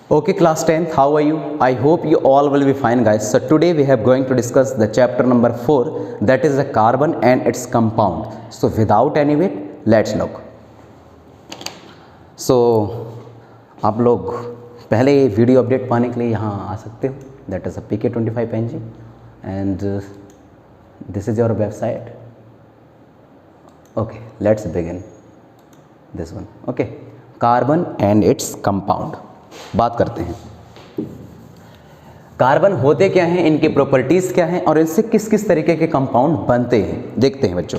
Okay, class 10th, how are you? I hope you all will be fine, guys. So today we are going to discuss the chapter number 4, that is the carbon and its compound. So without any wait, let's look. So आप लोग पहले video update पाने के लिए यहाँ आ सकते हो, that is a PK25NG and this is your website. Okay, let's begin this one. Okay, carbon and its compound. बात करते हैं कार्बन होते क्या हैं, इनकी प्रॉपर्टीज क्या हैं और इनसे किस किस तरीके के कंपाउंड बनते हैं, देखते हैं बच्चों.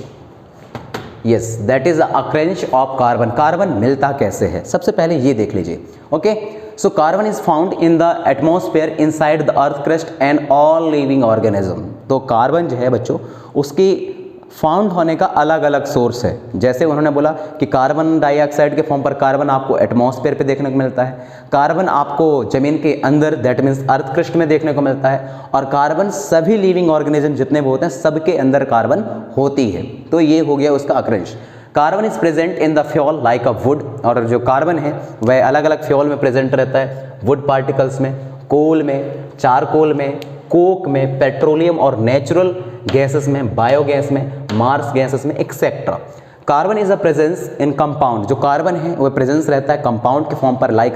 Yes, that is occurrence of carbon. Carbon मिलता कैसे है, सबसे पहले ये देख लीजिए. Okay, so carbon is found in the atmosphere inside the earth crust and all living organism. तो कार्बन जो है बच्चों, उसकी फाउंड होने का अलग अलग सोर्स है. जैसे उन्होंने बोला कि कार्बन डाइऑक्साइड के फॉर्म पर कार्बन आपको एटमॉस्फेयर पे देखने को मिलता है, कार्बन आपको जमीन के अंदर दैट मीन्स अर्थ क्रस्ट में देखने को मिलता है, और कार्बन सभी लिविंग ऑर्गेनिज्म जितने भी होते हैं सबके अंदर कार्बन होती है. तो ये हो गया उसका occurrence. Carbon is present in the fuel like a wood. और जो कार्बन है वह अलग अलग फ्यूल में प्रेजेंट रहता है, वुड पार्टिकल्स में, कोल में, चारकोल में, कोक में, पेट्रोलियम और नेचुरल गैसेस में, बायोगैस में, मार्स गैसेस में etcetera. Carbon is a presence in compound. जो कार्बन है वह प्रेजेंस रहता है कंपाउंड के फॉर्म पर, लाइक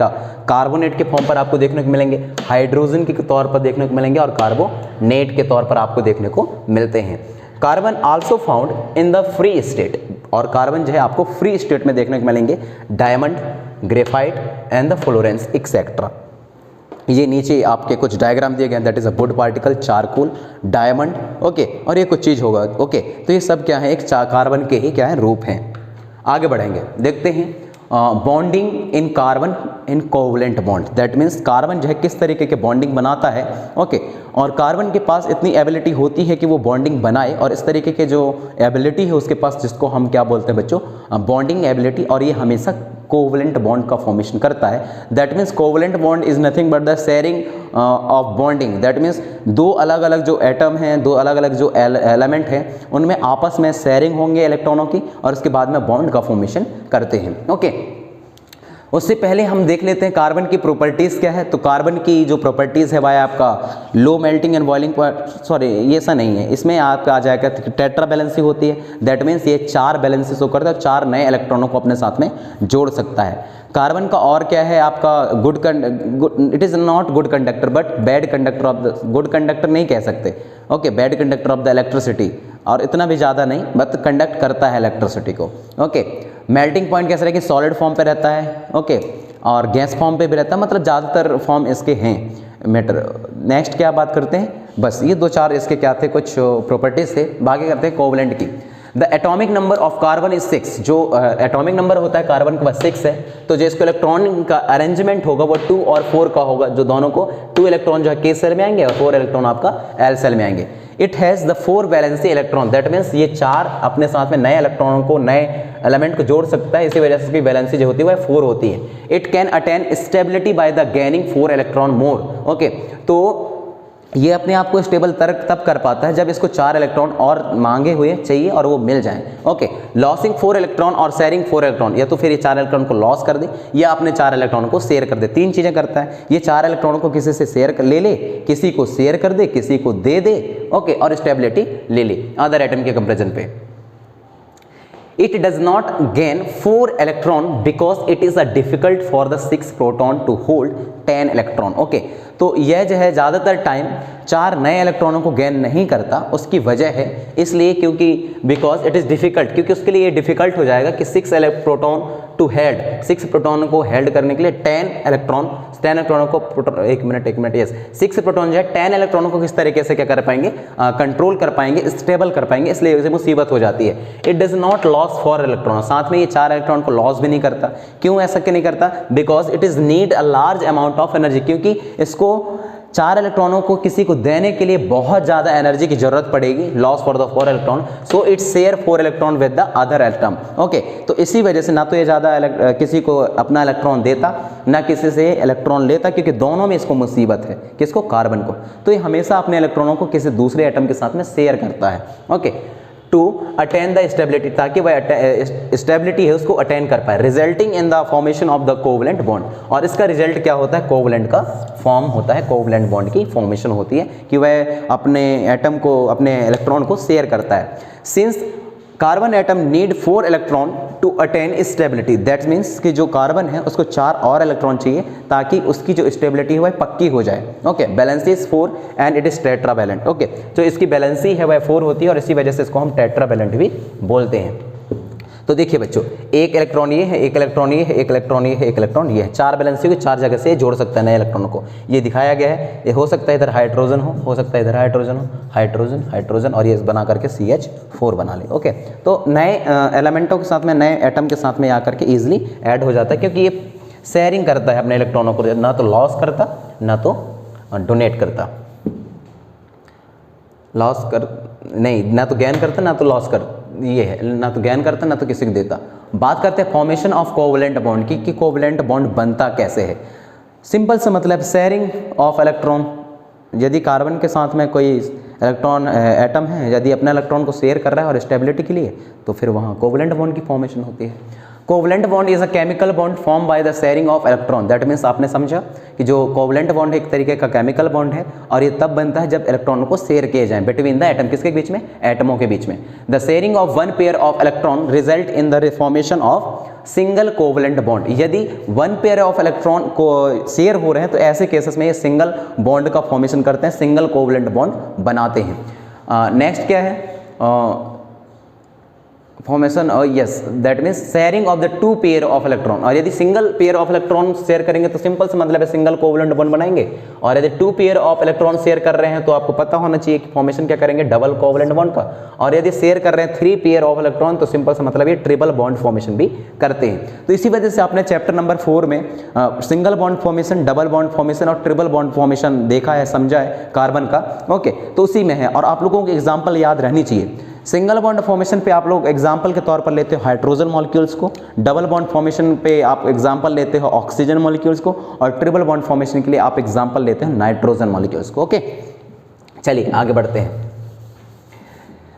कार्बोनेट के फॉर्म पर आपको देखने को मिलेंगे, हाइड्रोजन के तौर पर देखने को मिलेंगे और कार्बोनेट के तौर पर आपको देखने को मिलते हैं. Carbon also found in the free state. और कार्बन जो है आपको फ्री स्टेट में देखने को मिलेंगे, diamond, graphite and the Florence etcetera. ये नीचे आपके कुछ डायग्राम दिए गए हैं, that is a would particle, charcoal, diamond. Okay, और ये कुछ चीज़ होगा. ओके, तो ये सब क्या है, एक कार्बन के ही क्या है रूप हैं. आगे बढ़ेंगे, देखते हैं bonding in carbon in covalent bond. That means carbon जो है किस तरीके के बॉन्डिंग बनाता है. ओके, और कार्बन के पास इतनी एबिलिटी होती है कि वो बॉन्डिंग बनाए, और इस तरीके के जो एबिलिटी है उसके पास, जिसको हम क्या बोलते हैं बच्चों, बॉन्डिंग एबिलिटी, और ये हमेशा कोवलेंट बॉन्ड का फॉर्मेशन करता है. That means covalent bond is nothing but the sharing of bonding. That means दो अलग अलग जो एटम हैं, दो अलग अलग जो एलिमेंट हैं, उनमें आपस में शेयरिंग होंगे इलेक्ट्रॉनों की, और उसके बाद में बॉन्ड का फॉर्मेशन करते हैं. ओके, उससे पहले हम देख लेते हैं कार्बन की प्रॉपर्टीज़ क्या है. तो कार्बन की जो प्रॉपर्टीज़ है वह आपका low melting and boiling point, sorry ये ऐसा नहीं है, इसमें आपका आ जाएगा टेट्रा बैलेंसी होती है. दैट मीन्स ये 4 बैलेंसेस होकर है, 4 नए इलेक्ट्रॉनों को अपने साथ में जोड़ सकता है. कार्बन का और क्या है आपका good, it is not good conductor but bad conductor of the, good conductor नहीं कह सकते. Okay, bad conductor of the electricity, और इतना भी ज़्यादा नहीं, बट कंडक्ट करता है इलेक्ट्रिसिटी को. ओके, मेल्टिंग पॉइंट कैसे रहेगा, सॉलिड फॉर्म पे रहता है. ओके, और गैस फॉर्म पे भी रहता है, मतलब ज़्यादातर फॉर्म इसके हैं मैटर. नेक्स्ट क्या बात करते हैं, बस ये 2-4 इसके क्या थे, कुछ प्रॉपर्टीज थे. बाकी करते हैं कोवलेंट की. The atomic number of carbon is 6. जो एटॉमिक नंबर होता है कार्बन के पास 6 है. तो जो इसको इलेक्ट्रॉन का अरेंजमेंट होगा वो 2 और 4 का होगा, जो दोनों को 2 इलेक्ट्रॉन जो है के सेल में आएंगे और 4 इलेक्ट्रॉन आपका एल सेल में आएंगे. It has the 4 valency electron. That means ये 4 अपने साथ में नए इलेक्ट्रॉनों को, नए एलिमेंट को जोड़ सकता है, इसी वजह से इसकी वैलेंसी जो होती है वह 4 होती है. It can attain stability by the gaining 4 electron more. Okay, तो ये अपने आप को स्टेबल तब कर पाता है जब इसको 4 इलेक्ट्रॉन और मांगे हुए चाहिए और वो मिल जाएं. ओके, लॉसिंग 4 इलेक्ट्रॉन और शेयरिंग 4 इलेक्ट्रॉन, या तो फिर ये 4 इलेक्ट्रॉन को लॉस कर दे या अपने 4 इलेक्ट्रॉन को शेयर कर दे. 3 चीज़ें करता है ये. 4 इलेक्ट्रॉनों को किसी से शेयर ले ले, किसी को शेयर कर दे, किसी को दे दे. ओके, और स्टेबिलिटी ले ले अदर एटम के कंपेरिजन पे. It does not gain 4 electron because it is a difficult for the 6 proton to hold 10 electron. Okay, तो यह जो है ज़्यादातर टाइम 4 नए इलेक्ट्रॉनों को गेन नहीं करता. उसकी वजह है इसलिए क्योंकि बिकॉज इट इज़ डिफिकल्ट, क्योंकि उसके लिए ये डिफिकल्ट हो जाएगा कि 6 प्रोटॉन टू हेल्ड, 6 प्रोटॉन को हेल्ड करने के लिए 10 इलेक्ट्रॉनों को, एक मिनट यस, 6 प्रोटॉन जो है 10 इलेक्ट्रॉनों को किस तरीके से क्या कर पाएंगे, कंट्रोल कर पाएंगे, स्टेबल कर पाएंगे, इसलिए उसे मुसीबत हो जाती है. It does not loss 4 electron. साथ में ये 4 इलेक्ट्रॉन को लॉस भी नहीं करता. क्यों ऐसा क्यों नहीं करता, because it is need a large amount of energy. क्योंकि इसको 4 इलेक्ट्रॉनों को किसी को देने के लिए बहुत ज़्यादा एनर्जी की जरूरत पड़ेगी, loss for the 4 electron. So it share 4 electron with the other atom. Okay, तो इसी वजह से ना तो ये ज़्यादा किसी को अपना इलेक्ट्रॉन देता, ना किसी से इलेक्ट्रॉन लेता, क्योंकि दोनों में इसको मुसीबत है. किसको, कार्बन को. तो ये हमेशा अपने इलेक्ट्रॉनों को किसी दूसरे एटम के साथ में शेयर करता है. Okay, to attain the stability, ताकि वह स्टेबिलिटी है उसको अटेन कर पाए, resulting in the formation of the covalent bond. और इसका रिजल्ट क्या होता है, कोवलेंट का फॉर्म होता है, कोवलेंट बॉन्ड की फॉर्मेशन होती है कि वह अपने एटम को, अपने इलेक्ट्रॉन को शेयर करता है। Since carbon atom need 4 electron to attain stability, that means कि जो कार्बन है उसको 4 और इलेक्ट्रॉन चाहिए ताकि उसकी जो स्टेबिलिटी है वह पक्की हो जाए। Okay, valency is 4 and it is tetravalent. Okay, जो इसकी बैलेंसी है वह 4 होती है और इसी वजह से इसको हम टेट्रावैलेंट भी बोलते हैं। तो देखिए बच्चों, एक इलेक्ट्रॉन ये है, एक इलेक्ट्रॉन ये है, एक इलेक्ट्रॉन ये है, एक इलेक्ट्रॉन ये है, 4 बैलेंसी को 4 जगह से जोड़ सकता है नए इलेक्ट्रॉनों को, ये दिखाया गया है। ये हो सकता है इधर हाइड्रोजन हो सकता है इधर हाइड्रोजन हो, हाइड्रोजन हाइड्रोजन, और ये बना करके CH4 बना ले। ओके, तो नए एलिमेंटों के साथ में, नए एटम के साथ में आकर के ईजिली ऐड हो जाता है, क्योंकि ये शेयरिंग करता है अपने इलेक्ट्रॉनों को, ना तो लॉस करता ना तो डोनेट करता, लॉस कर नहीं, ना तो गेन करता ना तो लॉस कर, ये है, ना तो गेन करता ना तो किसी को देता। बात करते हैं फॉर्मेशन ऑफ कोवलेंट बॉन्ड की, कि कोवलेंट बॉन्ड बनता कैसे है। सिंपल से मतलब शेयरिंग ऑफ इलेक्ट्रॉन, यदि कार्बन के साथ में कोई इलेक्ट्रॉन एटम है, यदि अपने इलेक्ट्रॉन को शेयर कर रहा है और स्टेबिलिटी के लिए, तो फिर वहाँ कोवलेंट बॉन्ड की फॉर्मेशन होती है। Covalent bond is a chemical bond form by the sharing of electron, that means आपने समझा कि जो कोवलेंट बॉन्ड है एक तरीके का केमिकल बॉन्ड है, और ये तब बनता है जब इलेक्ट्रॉनों को शेयर किए जाएं बिटवीन द एटम, किसके बीच में, एटमों के बीच में। The sharing of 1 pair of electron result in the formation of single covalent bond. यदि 1 पेयर ऑफ इलेक्ट्रॉन को शेयर हो रहे हैं तो ऐसे केसेस में ये सिंगल बॉन्ड का फॉर्मेशन करते हैं, सिंगल कोवलेंट बॉन्ड बनाते हैं। नेक्स्ट क्या है, formation, yes, that means sharing of the 2 pair of electron. और यदि single pair of electron share करेंगे तो सिंपल से मतलब है सिंगल कोवलेंट बॉन्ड बनाएंगे, और यदि 2 पेयर ऑफ इलेक्ट्रॉन शेयर कर रहे हैं तो आपको पता होना चाहिए कि फॉर्मेशन क्या करेंगे, डबल कोवलेंट बॉन्ड का। और यदि शेयर कर रहे हैं 3 पेयर ऑफ इलेक्ट्रॉन तो सिंपल से मतलब ये ट्रिपल बॉन्ड फॉर्मेशन भी करते हैं। तो इसी वजह से आपने चैप्टर नंबर 4 में single bond formation, double bond formation और ट्रिपल बॉन्ड फॉर्मेशन देखा है, समझा है कार्बन का। ओके, तो उसी में है, और आप लोगों को एग्जाम्पल याद रहनी चाहिए। सिंगल बॉन्ड फॉर्मेशन पे आप लोग एग्जाम्पल के तौर पर लेते हो हाइड्रोजन मॉलिक्यूल्स को, डबल बॉन्ड फॉर्मेशन पे आप एग्जाम्पल लेते हो ऑक्सीजन मॉलिक्यूल्स को, और ट्रिपल बॉन्ड फॉर्मेशन के लिए आप एग्जाम्पल लेते हो नाइट्रोजन मॉलिक्यूल्स को। ओके, चलिए आगे बढ़ते हैं।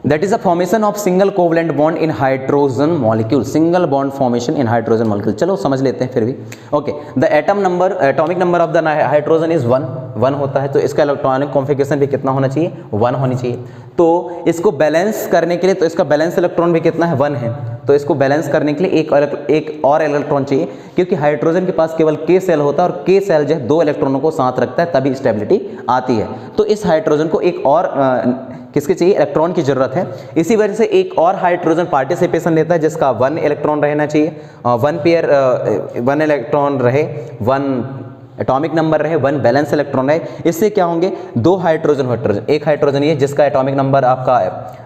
That is a formation of single covalent bond in hydrogen molecule, single bond formation in hydrogen molecule. चलो समझ लेते हैं फिर भी। Okay, the atom number, atomic number of the hydrogen is 1 होता है, तो इसका इलेक्ट्रॉनिक कॉन्फ़िगरेशन भी कितना होना चाहिए, 1 होनी चाहिए। तो इसको बैलेंस करने के लिए, तो इसका बैलेंस इलेक्ट्रॉन भी कितना है, 1 है, तो इसको बैलेंस करने के लिए एक और इलेक्ट्रॉन चाहिए, क्योंकि हाइड्रोजन के पास केवल K सेल होता है, और K सेल जो है 2 इलेक्ट्रॉनों को साथ रखता है, तभी स्टेबिलिटी आती है। तो इस हाइड्रोजन को एक और किसके चाहिए, इलेक्ट्रॉन की जरूरत है। इसी वजह से एक और हाइड्रोजन पार्टिसिपेशन लेता है जिसका 1 इलेक्ट्रॉन रहना चाहिए, 1 पेयर 1 इलेक्ट्रॉन रहे, 1 एटॉमिक नंबर रहे, 1 बैलेंस इलेक्ट्रॉन रहे। इससे क्या होंगे, 2 हाइड्रोजन, एक हाइड्रोजन ये जिसका एटॉमिक नंबर आपका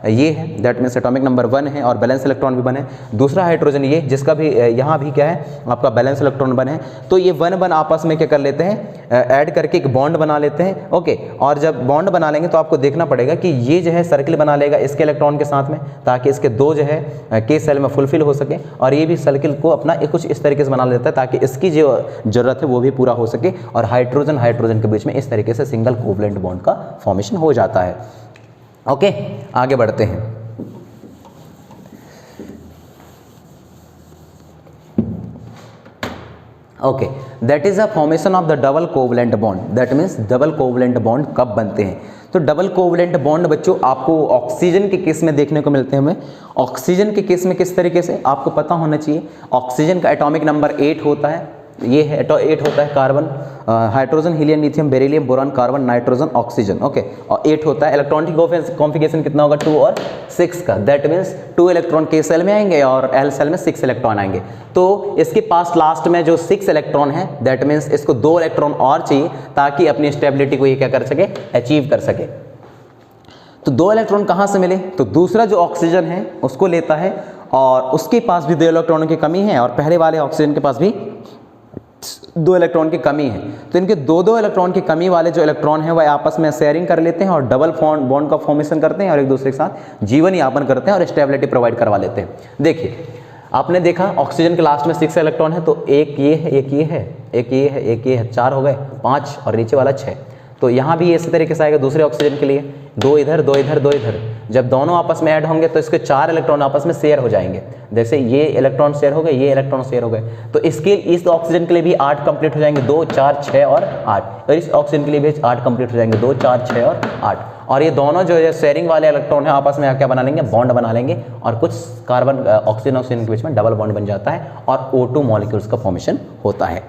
ये है, दैट मीन्स एटॉमिक नंबर 1 है और बैलेंस इलेक्ट्रॉन भी 1 है। दूसरा हाइड्रोजन ये जिसका भी यहाँ भी क्या है, आपका बैलेंस इलेक्ट्रॉन 1 है। तो ये 1 आपस में क्या कर लेते हैं, ऐड करके एक बॉन्ड बना लेते हैं। ओके, और जब बॉन्ड बना लेंगे तो आपको देखना पड़ेगा कि ये जो है सर्किल बना लेगा इसके इलेक्ट्रॉन के साथ में, ताकि इसके 2 जो है K सेल में फुलफिल हो सके, और ये भी सर्किल को अपना कुछ इस तरीके से बना लेता है ताकि इसकी जो जरूरत है वो भी पूरा हो सके, और हाइड्रोजन के बीच में इस तरीके से सिंगल कोवलेंट बॉन्ड का फॉर्मेशन हो जाता है। ओके, आगे बढ़ते हैं। Okay, that is a formation of the double covalent bond, that means double covalent bond कब बनते हैं। तो डबल कोवलेंट बॉन्ड बच्चों आपको ऑक्सीजन के केस में देखने को मिलते हैं। हमें ऑक्सीजन के केस में किस तरीके से आपको पता होना चाहिए, ऑक्सीजन का एटॉमिक नंबर 8 होता है, ये है 8 होता है, carbon, hydrogen, helium, lithium, beryllium, boron, carbon, nitrogen, oxygen. Okay, और 8 होता है। इलेक्ट्रॉनिक कॉन्फ़िगरेशन कितना होगा, 2 और 6 का, that means 2 electron K shell में आएंगे और L सेल में 6 इलेक्ट्रॉन आएंगे। तो इसके पास लास्ट में जो 6 इलेक्ट्रॉन है, दैट मीन्स इसको 2 इलेक्ट्रॉन और चाहिए ताकि अपनी स्टेबिलिटी को ये क्या कर सके, अचीव कर सके। तो 2 इलेक्ट्रॉन कहाँ से मिले, तो दूसरा जो ऑक्सीजन है उसको लेता है, और उसके पास भी 2 इलेक्ट्रॉनों की कमी है, और पहले वाले ऑक्सीजन के पास भी 2 इलेक्ट्रॉन की कमी है। तो इनके 2 इलेक्ट्रॉन की कमी वाले जो इलेक्ट्रॉन है वह आपस में शेयरिंग कर लेते हैं और डबल बॉन्ड का फॉर्मेशन करते हैं और एक दूसरे के साथ जीवन यापन करते हैं और स्टेबिलिटी प्रोवाइड करवा लेते हैं। देखिए, आपने देखा ऑक्सीजन के लास्ट में 6 इलेक्ट्रॉन है, तो एक ये है, एक ये है, एक ये है, एक ये है, 4 हो गए, 5 और नीचे वाला 6। तो यहाँ भी इसी तरीके से आएगा दूसरे ऑक्सीजन के लिए, 2 इधर 2 इधर 2 इधर। जब दोनों आपस में ऐड होंगे तो इसके 4 इलेक्ट्रॉन आपस में शेयर हो जाएंगे, जैसे ये इलेक्ट्रॉन शेयर हो गए, ये इलेक्ट्रॉन शेयर हो गए। तो इसके इस ऑक्सीजन के लिए भी 8 कंप्लीट हो जाएंगे, 2 4 6 और 8। और इस ऑक्सीजन के लिए भी 8 कंप्लीट हो जाएंगे, 2 4 6 और 8। और ये दोनों जो है शेयरिंग वाले इलेक्ट्रॉन है आपस में क्या बना लेंगे, बॉन्ड बना लेंगे, और कुछ कार्बन ऑक्सीजन के बीच में डबल बॉन्ड बन जाता है और O2 मॉलिक्यूल्स का फॉर्मेशन होता है।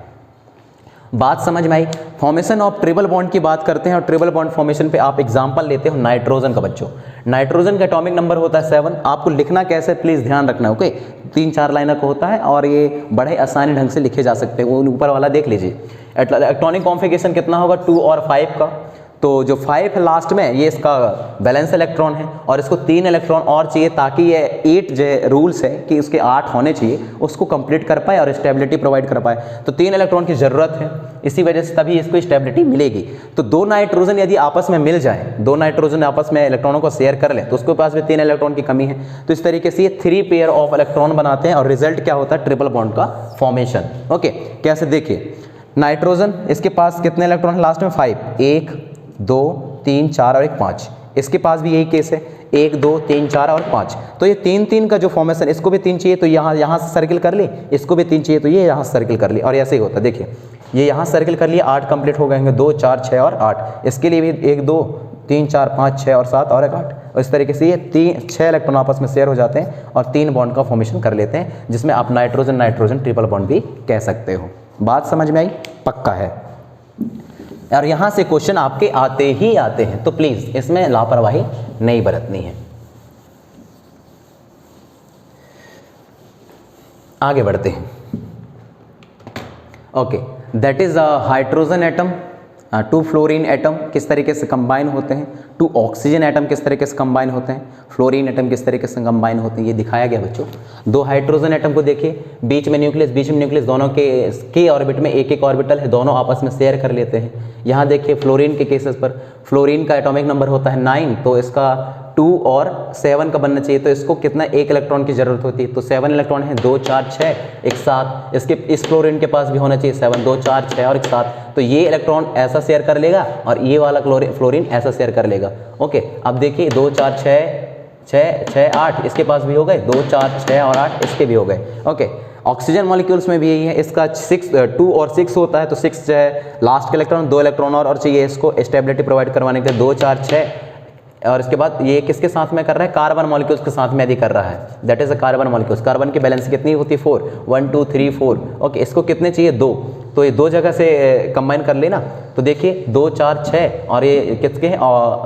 बात समझ में आई। फॉर्मेशन ऑफ ट्रिपल बॉन्ड की बात करते हैं, और ट्रिपल बॉन्ड फॉर्मेशन पे आप एग्जांपल लेते हो नाइट्रोजन का। बच्चों नाइट्रोजन का एटॉमिक नंबर होता है 7। आपको लिखना कैसे प्लीज ध्यान रखना, ओके। 3-4 लाइनर का होता है और ये बड़े आसानी ढंग से लिखे जा सकते हैं। वो ऊपर वाला देख लीजिए। इलेक्ट्रॉनिक कॉन्फ़िगरेशन कितना होगा, 2 और 5 का। तो जो 5 है लास्ट में, ये इसका बैलेंस इलेक्ट्रॉन है, और इसको 3 इलेक्ट्रॉन और चाहिए ताकि ये 8 जो रूल्स है कि उसके 8 होने चाहिए, उसको कंप्लीट कर पाए और स्टेबिलिटी प्रोवाइड कर पाए। तो 3 इलेक्ट्रॉन की ज़रूरत है, इसी वजह से तभी इसको स्टेबिलिटी मिलेगी। तो 2 नाइट्रोजन यदि आपस में मिल जाए, 2 नाइट्रोजन आपस में इलेक्ट्रॉनों को शेयर कर ले, तो उसके पास भी 3 इलेक्ट्रॉन की कमी है। तो इस तरीके से ये 3 पेयर ऑफ इलेक्ट्रॉन बनाते हैं, और रिजल्ट क्या होता है, ट्रिपल बॉन्ड का फॉर्मेशन। ओके, कैसे देखिए, नाइट्रोजन इसके पास कितने इलेक्ट्रॉन है लास्ट में, 5, 1 2 3 4 और 1 5। इसके पास भी यही केस है, 1 2 3 4 और 5। तो ये 3-3 का जो फॉर्मेशन, इसको भी 3 चाहिए तो यहाँ से सर्किल कर ली, इसको भी 3 चाहिए तो ये यहाँ से सर्किल कर ली, और ऐसे ही होता है। देखिए ये यहाँ सर्किल कर लिए, 8 कंप्लीट हो गए, 2 4 6 और 8। इसके लिए भी 1 2 3 4 5 6 और 7 और 1 8। और इस तरीके से ये 6 इलेक्ट्रॉन आपस में शेयर हो जाते हैं और 3 बॉन्ड का फॉर्मेशन कर लेते हैं, जिसमें आप नाइट्रोजन नाइट्रोजन ट्रिपल बॉन्ड भी कह सकते हो। बात समझ में आई, पक्का है। और यहाँ से क्वेश्चन आपके आते ही आते हैं, तो प्लीज़ इसमें लापरवाही नहीं बरतनी है। आगे बढ़ते हैं। Okay, that is hydrogen atom, 2 fluorine atom किस तरीके से कंबाइन होते हैं, 2 ऑक्सीजन एटम किस तरीके से कंबाइन होते हैं, फ्लोरीन एटम किस तरीके से कंबाइन होते हैं, ये दिखाया गया बच्चों। 2 हाइड्रोजन एटम को देखिए, बीच में न्यूक्लियस, दोनों के ऑर्बिट में एक ऑर्बिटल है, दोनों आपस में शेयर कर लेते हैं। यहाँ देखिए फ्लोरीन के केसेस पर, फ्लोरीन का एटॉमिक नंबर होता है 9, तो इसका 2 और 7 का बनना चाहिए, तो इसको कितना, 1 इलेक्ट्रॉन की जरूरत होती है। तो 7 इलेक्ट्रॉन है, 2 4 6 1 7। इसके इस फ्लोरीन के पास भी होना चाहिए 7, 2 4 6 और 1 7। तो ये इलेक्ट्रॉन ऐसा शेयर कर लेगा और ये वाला फ्लोरीन ऐसा शेयर कर लेगा। ओके, अब देखिए 2 4 6 8 इसके पास भी हो गए, 2 4 6 और 8 इसके भी हो गए। ओके, ऑक्सीजन मॉलिक्यूल्स में भी यही है, इसका 2 और 6 होता है, तो 6 जो है लास्ट के इलेक्ट्रॉन, 2 इलेक्ट्रॉन और चाहिए इसको स्टेबिलिटी प्रोवाइड करवाने के लिए, 2 4 6। और इसके बाद ये किसके साथ में कर रहा है, कार्बन मॉलिक्यूल्स के साथ में यदि कर रहा है, that is a carbon molecules. Carbon की बैलेंस कितनी होती है, 4 1 2 3 4। ओके, इसको कितने चाहिए, 2, तो ये 2 जगह से कंबाइन कर लेना। तो देखिए 2 4 6 और ये किसके हैं,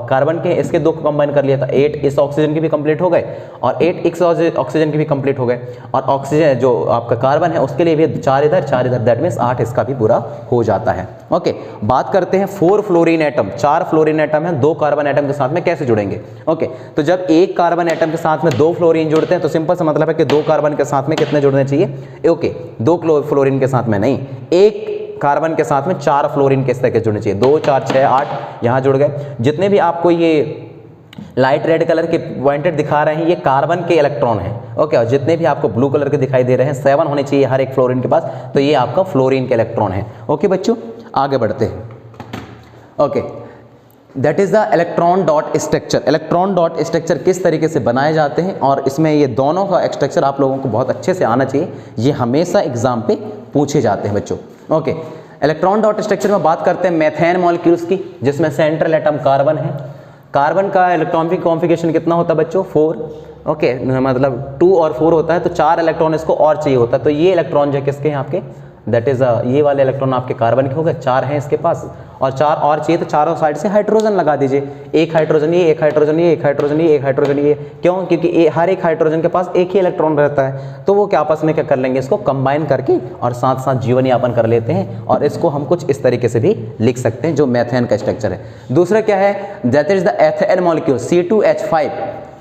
कार्बन के, इसके 2 को कंबाइन कर लिया था, 8 इस ऑक्सीजन के भी कंप्लीट हो गए और 8 इस ऑक्सीजन के भी कंप्लीट हो गए। और ऑक्सीजन जो आपका कार्बन है उसके लिए भी 4 इधर 4 इधर, दैट मीन्स 8 इसका भी पूरा हो जाता है। ओके, बात करते हैं 4 फ्लोरीन एटम, 4 फ्लोरीन एटम है 2 कार्बन एटम के साथ में कैसे जुड़ेंगे। ओके, तो जब एक कार्बन एटम के साथ में 2 फ्लोरीन जुड़ते हैं तो सिंपल सा मतलब है कि 2 कार्बन के साथ में कितने जुड़ने चाहिए। ओके, 2 फ्लोरीन के साथ में नहीं, एक कार्बन के साथ में 4 फ्लोरीन किस तरह के जुड़ने चाहिए, 2 4 6 8 यहाँ जुड़ गए। जितने भी आपको ये लाइट रेड कलर के पॉइंटेड दिखा रहे हैं ये कार्बन के इलेक्ट्रॉन हैं। ओके, और जितने भी आपको ब्लू कलर के दिखाई दे रहे हैं 7 होने चाहिए हर एक फ्लोरीन के पास, तो ये आपका फ्लोरीन के इलेक्ट्रॉन है। ओके बच्चों, आगे बढ़ते हैं। Okay, that is the electron dot structure. Electron dot structure किस तरीके से बनाए जाते हैं, और इसमें ये दोनों का स्ट्रक्चर आप लोगों को बहुत अच्छे से आना चाहिए, ये हमेशा एग्जाम पे पूछे जाते हैं बच्चों। ओके, इलेक्ट्रॉन डॉट स्ट्रक्चर में बात करते हैं मेथेन मॉलिक्यूल्स की, जिसमें सेंट्रल एटम कार्बन है। कार्बन का इलेक्ट्रॉनिक कॉन्फ़िगरेशन कितना होता है बच्चों, 4। ओके, मतलब 2 और 4 होता है, तो 4 इलेक्ट्रॉन इसको और चाहिए होता है। तो ये इलेक्ट्रॉन जो किसके हैं आपके, दैट इज ये वाले इलेक्ट्रॉन आपके कार्बन के हो गए, 4 हैं इसके पास, और 4 और चाहिए तो चारों साइड से हाइड्रोजन लगा दीजिए, एक हाइड्रोजन ये, एक हाइड्रोजन ये, एक हाइड्रोजन ये, एक हाइड्रोजन ये। क्यों, क्योंकि हर एक हाइड्रोजन के पास एक ही इलेक्ट्रॉन रहता है, तो वो क्या आपस में क्या कर लेंगे, इसको कंबाइन करके और साथ साथ जीवन यापन कर लेते हैं। और इसको हम कुछ इस तरीके से भी लिख सकते हैं, जो मेथेन का स्ट्रक्चर है। दूसरा क्या है, that is the ethane molecule, C2H5।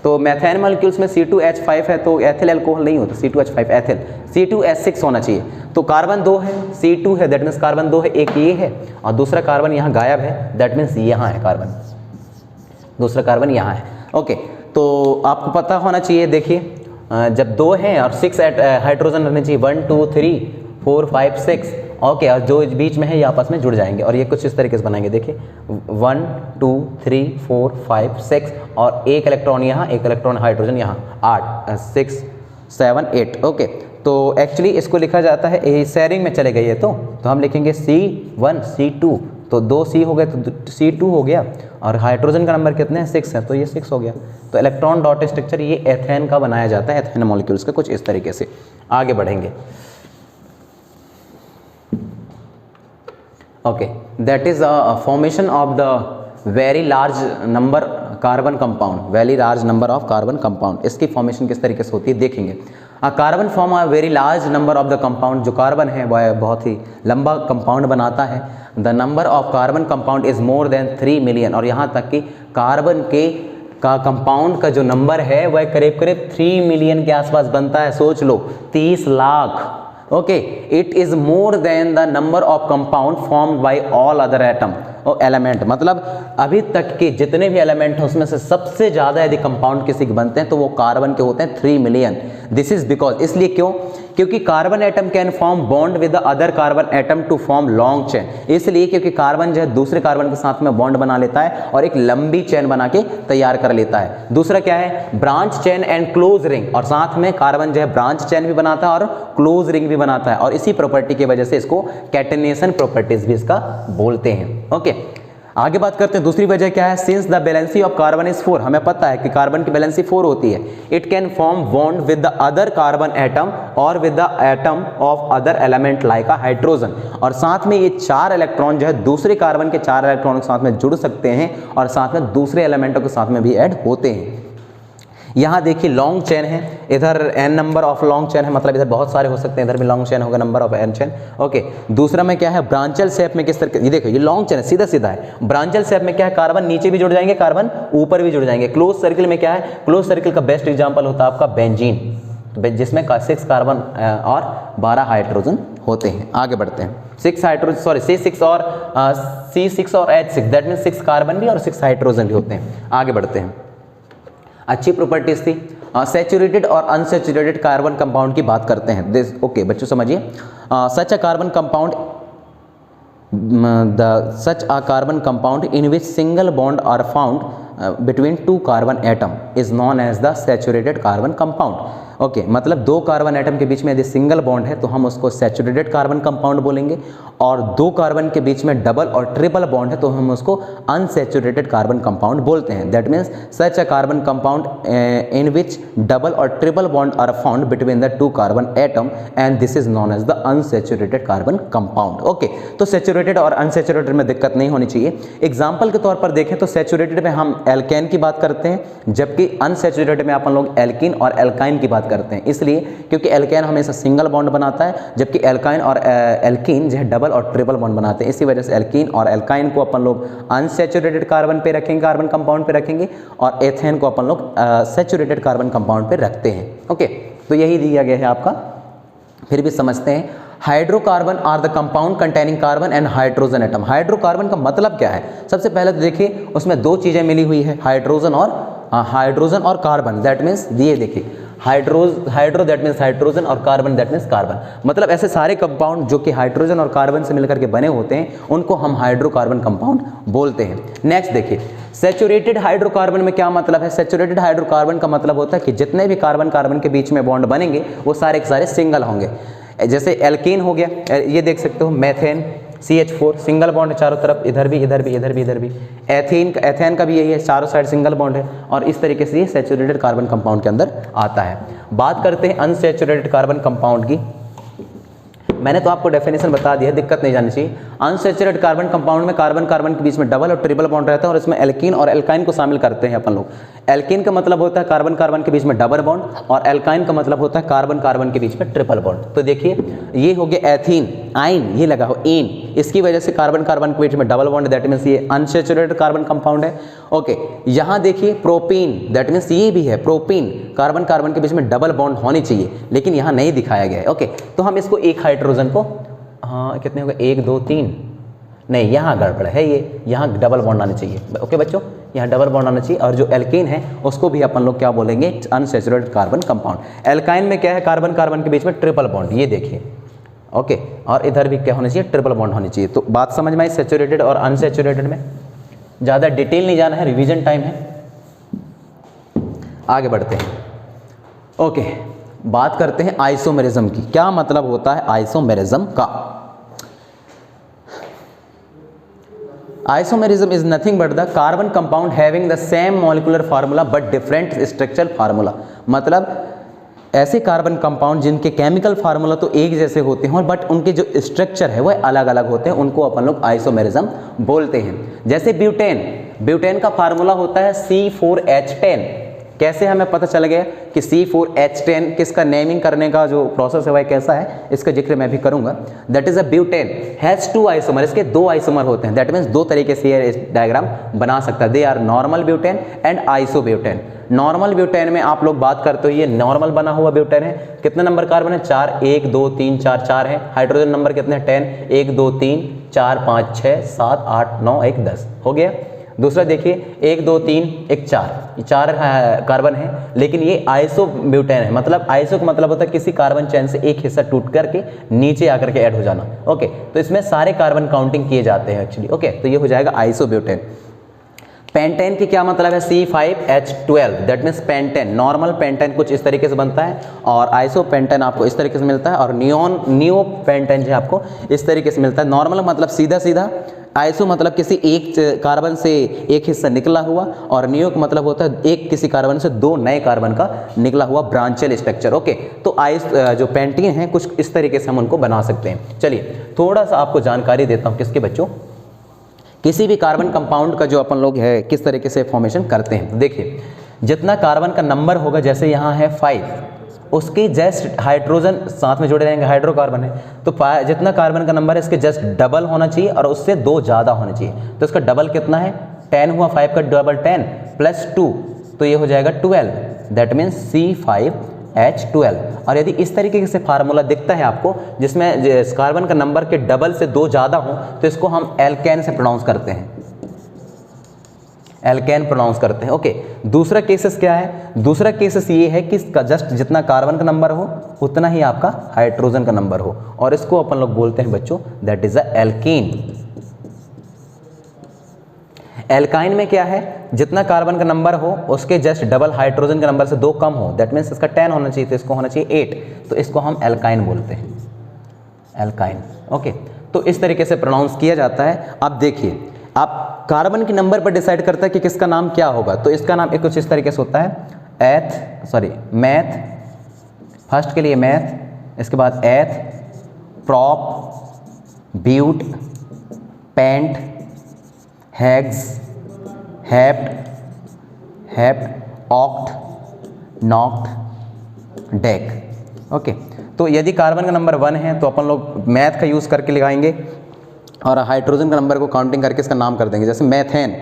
तो मेथेन मॉलिक्यूल्स में C2H5 है, तो एथिल अल्कोहल नहीं होता, C2H5 एथिल, C2H6 होना चाहिए। तो कार्बन 2 है, C2 है, दैट मीन्स कार्बन 2 है, एक ये है और दूसरा कार्बन यहाँ गायब है, दैट मीन्स यहाँ है कार्बन, दूसरा कार्बन यहाँ है। ओके, तो आपको पता होना चाहिए, देखिए जब 2 हैं और 6 हाइड्रोजन रहने चाहिए, 1 2 3 4 5 6, ओके, और जो बीच में है ये आपस में जुड़ जाएंगे और ये कुछ इस तरीके से बनाएंगे। देखिए 1 2 3 4 5 6 और एक इलेक्ट्रॉन यहाँ, एक इलेक्ट्रॉन हाइड्रोजन यहाँ, 8 6 7 8। ओके, तो एक्चुअली इसको लिखा जाता है शेयरिंग में चले गए ये तो हम लिखेंगे C1 C2, तो 2 C हो गए तो C2 हो गया, और हाइड्रोजन का नंबर कितने हैं 6 है, तो ये 6 हो गया। तो इलेक्ट्रॉन डॉट स्ट्रक्चर ये एथेन का बनाया जाता है, एथेन मॉलिक्यूल्स का कुछ इस तरीके से। आगे बढ़ेंगे। Okay, that is formation of the very large number carbon compound, very large number of carbon compound. इसकी फॉर्मेशन किस तरीके से होती है देखेंगे। Carbon form a very large number of the compound, जो कार्बन है वह बहुत ही लंबा कंपाउंड बनाता है। The number of carbon compound is more than 3 million, और यहाँ तक कि कार्बन के कंपाउंड का जो नंबर है वह करीब करीब 3 मिलियन के आसपास बनता है। सोच लो 30 lakh. Okay, it is more than the number of compound formed by all other atom और एलिमेंट, मतलब अभी तक के जितने भी एलिमेंट हैं उसमें से सबसे ज़्यादा यदि कंपाउंड किसी के बनते हैं तो वो कार्बन के होते हैं 3 मिलियन। दिस इज बिकॉज, इसलिए क्यों, क्योंकि carbon atom can form bond with the other carbon atom to form long chain. इसलिए क्योंकि कार्बन जो है दूसरे कार्बन के साथ में बॉन्ड बना लेता है और एक लंबी चेन बना के तैयार कर लेता है। दूसरा क्या है, branch chain and close ring, और साथ में कार्बन जो है ब्रांच चेन भी बनाता है और क्लोज रिंग भी बनाता है, और इसी प्रॉपर्टी की वजह से इसको कैटेनेशन प्रॉपर्टीज भी इसका बोलते हैं। ओके, आगे बात करते हैं दूसरी वजह क्या है। Since the valency of carbon is 4, हमें पता है कि कार्बन की वैलेंसी 4 होती है। It can form bond with the other carbon atom और with the atom of other element like a hydrogen, और साथ में ये 4 इलेक्ट्रॉन जो है दूसरे कार्बन के 4 इलेक्ट्रॉन के साथ में जुड़ सकते हैं और साथ में दूसरे एलिमेंटों के साथ में भी ऐड होते हैं। यहाँ देखिए लॉन्ग चेन है, इधर n number of long chain है, मतलब इधर बहुत सारे हो सकते हैं, इधर भी लॉन्ग चेन होगा, number of n chain. Okay, दूसरा में क्या है, ब्रांचल शेप में किस तरह, ये देखो ये लॉन्ग चेन है, सीधा सीधा है। ब्रांचल शेप में क्या है, कार्बन नीचे भी जुड़ जाएंगे, कार्बन ऊपर भी जुड़ जाएंगे। क्लोज सर्किल में क्या है, क्लोज सर्किल का बेस्ट एग्जाम्पल होता है आपका बेंजीन, जिसमें 6 कार्बन और 12 हाइड्रोजन होते हैं। आगे बढ़ते हैं। 6 हाइड्रोजन, सॉरी C6 और C6 और H6, दैट मीन 6 कार्बन भी और 6 हाइड्रोजन भी होते हैं। आगे बढ़ते हैं। अच्छी प्रॉपर्टीज थी। सैचुरेटेड और अनसैचुरेटेड कार्बन कंपाउंड की बात करते हैं। दिस ओके बच्चों समझिए, such a carbon compound such a carbon compound in which single bond are found between 2 carbon atom is known as the saturated carbon compound। Okay, मतलब 2 carbon atom के बीच में यदि सिंगल बॉन्ड है तो हम उसको सैचुरेटेड कार्बन कंपाउंड बोलेंगे, और 2 कार्बन के बीच में डबल और ट्रिपल बॉन्ड है तो हम उसको अनसैचुरेटेड कार्बन कंपाउंड बोलते हैं। That means such a carbon compound in which double or triple bond are found between the 2 carbon atom and this is known as the unsaturated carbon compound. Okay, तो saturated और unsaturated में दिक्कत नहीं होनी चाहिए। Example के तौर पर देखें तो सैचुरेटेड में हम एल्केन की बात करते हैं, जबकि अनसैचुरेटेड में अपन लोग एल्कीन और एल्काइन की बात करते हैं। इसलिए क्योंकि एल्केन हमेशा सिंगल बॉन्ड बनाता है, जबकि एल्काइन और एल्कीन जो है डबल और ट्रिपल बॉन्ड बनाते हैं। इसी वजह से एल्कीन और एल्काइन को अपन लोग अनसैचुरेटेड कार्बन पे रखेंगे, कार्बन कंपाउंड पे रखेंगे, और एथेन को अपन लोग सैचुरेटेड कार्बन कंपाउंड पे रखते हैं। ओके, तो यही दिया गया है आपका। फिर भी समझते हैं। Hydrocarbon are the compound containing carbon and hydrogen atom. Hydrocarbon का मतलब क्या है, सबसे पहले तो देखिए उसमें 2 चीजें मिली हुई है, हाइड्रोजन और कार्बन। दैट मीन्स ये देखिए हाइड्रो दैट मीन्स हाइड्रोजन और कार्बन दैट मीन्स कार्बन। मतलब ऐसे सारे कंपाउंड जो कि हाइड्रोजन और कार्बन से मिलकर के बने होते हैं उनको हम हाइड्रोकार्बन कंपाउंड बोलते हैं। नेक्स्ट देखिए, सैचुरेटेड हाइड्रोकार्बन में क्या मतलब है। सैचुरेटेड हाइड्रोकार्बन का मतलब होता है कि जितने भी कार्बन के बीच में बॉन्ड बनेंगे वो सारे के सारे सिंगल होंगे। जैसे एल्कीन हो गया, ये देख सकते हो, मेथेन CH4 सिंगल बॉन्ड है चारों तरफ, इधर भी इधर भी इधर भी इधर भी। एथेन का भी यही है, चारों साइड सिंगल बॉन्ड है, और इस तरीके से ये सैचुरेटेड कार्बन कंपाउंड के अंदर आता है। बात करते हैं अनसैचुरेटेड कार्बन कंपाउंड की। मैंने तो आपको डेफिनेशन बता दिया, दिक्कत नहीं जानी चाहिए। अनसैचुरेटेड कार्बन कंपाउंड में कार्बन के बीच में डबल और ट्रिपल बॉन्ड रहता है, और इसमें एल्कीन और एल्काइन को शामिल करते हैं अपन लोग। एल्कीन का मतलब होता है कार्बन के बीच में डबल बॉन्ड, और एल्काइन का मतलब होता है कार्बन के बीच में ट्रिपल बॉन्ड। तो देखिए ये हो गया एथीन, आइन ये लगा हो इन, इसकी वजह से कार्बन के बीच में डबल बॉन्ड, दैट मीन्स ये अनसैचुरेटेड कार्बन कंपाउंड है। ओके, यहाँ देखिए प्रोपीन, दैट मीन्स ये भी है प्रोपीन, कार्बन के बीच में डबल बॉन्ड होनी चाहिए, लेकिन यहाँ नहीं दिखाया गया है। ओके, तो हम इसको एक हाइड्रोजन को, हाँ कितने हो गए, 1 2 3, नहीं यहाँ गड़बड़ है, ये यहाँ डबल बॉन्ड आने चाहिए। ओके बच्चों, यहाँ डबल बॉन्ड आना चाहिए, और जो एल्कीन है उसको भी अपन लोग क्या बोलेंगे, अनसैचुरेटेड कार्बन कंपाउंड। एल्काइन में क्या है, कार्बन के बीच में ट्रिपल बॉन्ड, ये देखिए ओके, और इधर भी क्या होना चाहिए, ट्रिपल बॉन्ड होनी चाहिए। तो बात समझ में आई सैचुरेटेड और अनसैचुरेटेड में। ज़्यादा डिटेल नहीं जाना है, रिवीजन टाइम है। आगे बढ़ते हैं। ओके, बात करते हैं आइसोमेरिज्म की। क्या मतलब होता है आइसोमेरिज्म का? Isomerism is nothing but the carbon compound having the same molecular formula but different structural formula. मतलब ऐसे कार्बन कंपाउंड जिनके केमिकल फार्मूला तो एक जैसे होते हैं बट उनके जो स्ट्रक्चर है वह अलग अलग होते हैं, उनको अपन लोग आइसोमेरिज्म बोलते हैं। जैसे ब्यूटेन, ब्यूटेन का फार्मूला होता है C4H10। कैसे हमें पता चल गया कि C4H10 किसका नेमिंग करने का जो प्रोसेस है वह कैसा है, इसका जिक्र मैं भी करूंगा। That is a butane has 2 isomer, इसके 2 आइसोमर होते हैं। दैट मीन्स 2 तरीके से ये डायग्राम बना सकता है। They are normal butane and isobutane. Normal butane में आप लोग बात करते हो, ये नॉर्मल बना हुआ ब्यूटेन है। कितने नंबर कार्बन है? 4, 1 2 3 4 4 है। हाइड्रोजन नंबर कितने? 10, 1 2 3 4 5 6 7 8 9 1 10 हो गया। दूसरा देखिए 1 2 3 1 4, ये 4 कार्बन है, लेकिन ये आइसोब्यूटेन है। मतलब आइसो का मतलब होता है किसी कार्बन चेन से एक हिस्सा टूट करके नीचे आकर के ऐड हो जाना। ओके, तो इसमें सारे कार्बन काउंटिंग किए जाते हैं एक्चुअली। ओके, तो ये हो जाएगा आइसोब्यूटेन। पेंटेन की क्या मतलब है? C5H12। That means pentane, normal pentane कुछ इस तरीके से बनता है और आइसोपेंटेन आपको इस तरीके से मिलता है और नियो पेंटेन जो आपको इस तरीके से मिलता है। नॉर्मल मतलब सीधा सीधा, आइसो मतलब किसी एक कार्बन से एक हिस्सा निकला हुआ, और नियो का मतलब होता है एक किसी कार्बन से 2 नए कार्बन का निकला हुआ ब्रांचियल स्ट्रक्चर। ओके, तो जो पेंटेन है कुछ इस तरीके से हम उनको बना सकते हैं। चलिए थोड़ा सा आपको जानकारी देता हूँ किसके बच्चों, किसी भी कार्बन कंपाउंड का जो अपन लोग है किस तरीके से फॉर्मेशन करते हैं। देखिए जितना कार्बन का नंबर होगा, जैसे यहाँ है 5, उसकी जस्ट हाइड्रोजन साथ में जुड़े रहेंगे, हाइड्रोकार्बन है, तो जितना कार्बन का नंबर है इसके जस्ट डबल होना चाहिए और उससे 2 ज़्यादा होना चाहिए। तो इसका डबल कितना है? 10 हुआ, 5 का डबल 10 प्लस 2, तो ये हो जाएगा 12। That means C5H12। और यदि इस तरीके से फार्मूला दिखता है आपको जिसमें कार्बन का नंबर के डबल से 2 ज़्यादा हो, तो इसको हम एल्केन से प्रोनाउंस करते हैं, एल्केन प्रोनाउंस करते हैं। ओके, दूसरा केसेस क्या है? दूसरा केसेस ये है कि जस्ट जितना कार्बन का नंबर हो उतना ही आपका हाइड्रोजन का नंबर हो, और इसको अपन लोग बोलते हैं बच्चों that is a alkene. Alkyne में क्या है? जितना कार्बन का नंबर हो उसके जस्ट डबल हाइड्रोजन के नंबर से 2 कम हो। दैट मीन्स इसका 10 होना चाहिए, तो इसको होना चाहिए 8, तो इसको हम एल्काइन बोलते हैं, एल्काइन। ओके, तो इस तरीके से प्रोनाउंस किया जाता है। अब देखिए, आप कार्बन के नंबर पर डिसाइड करता है कि किसका नाम क्या होगा। तो इसका नाम एक कुछ इस तरीके से होता है, मैथ, फर्स्ट के लिए मैथ, इसके बाद eth, prop, but, pent, hex, hept, oct, noct, dec. Okay, तो यदि कार्बन का नंबर 1 है तो अपन लोग मैथ का यूज़ करके लगाएंगे और हाइड्रोजन का नंबर को काउंटिंग करके इसका नाम कर देंगे। जैसे मैथेन,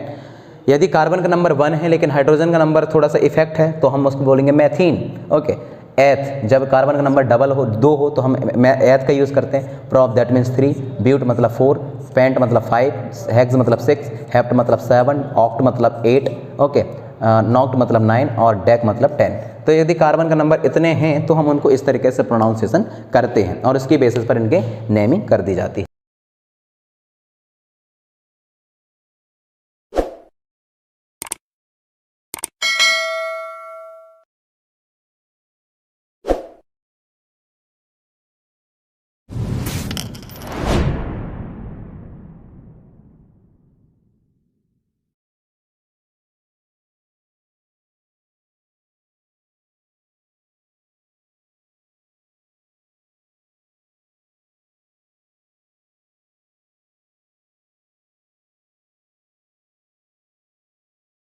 यदि कार्बन का नंबर 1 है लेकिन हाइड्रोजन का नंबर थोड़ा सा इफेक्ट है तो हम उसको बोलेंगे मैथीन। ओके, एथ, जब कार्बन का नंबर डबल हो 2 हो तो हम एथ का यूज़ करते हैं। प्रॉप दैट मीन्स 3, ब्यूट मतलब 4, पेंट मतलब 5, हेक्स मतलब 6, हेप्ट मतलब 7, ऑक्ट मतलब 8, ओके, नॉक्ट मतलब 9 और डेक मतलब 10। तो यदि कार्बन का नंबर इतने हैं तो हम उनको इस तरीके से प्रोनाउंसिएशन करते हैं और इसकी बेसिस पर इनके नेमिंग कर दी जाती है।